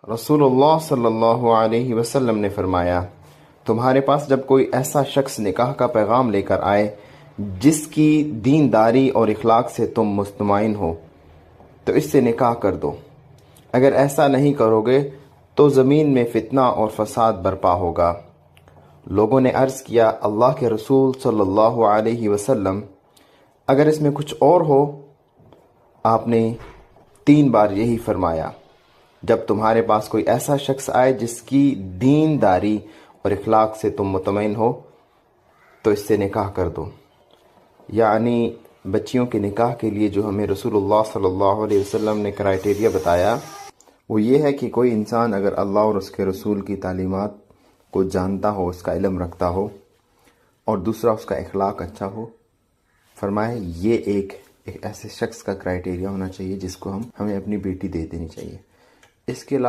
رسول اللہ صلی اللہ علیہ وسلم نے فرمایا، تمہارے پاس جب کوئی ایسا شخص نکاح کا پیغام لے کر آئے جس کی دینداری اور اخلاق سے تم مطمئن ہو تو اس سے نکاح کر دو، اگر ایسا نہیں کرو گے تو زمین میں فتنہ اور فساد برپا ہوگا۔ لوگوں نے عرض کیا، اللہ کے رسول صلی اللہ علیہ وسلم، اگر اس میں کچھ اور ہو؟ آپ نے 3 بار یہی فرمایا، جب تمہارے پاس کوئی ایسا شخص آئے جس کی دینداری اور اخلاق سے تم مطمئن ہو تو اس سے نکاح کر دو۔ یعنی بچیوں کے نکاح کے لیے جو ہمیں رسول اللہ صلی اللہ علیہ وسلم نے کرائٹیریا بتایا وہ یہ ہے کہ کوئی انسان اگر اللہ اور اس کے رسول کی تعلیمات کو جانتا ہو، اس کا علم رکھتا ہو، اور دوسرا اس کا اخلاق اچھا ہو۔ فرمائے یہ ایک ایسے شخص کا کرائٹیریا ہونا چاہیے جس کو ہمیں اپنی بیٹی دے دینی چاہیے۔ اس کے علاوہ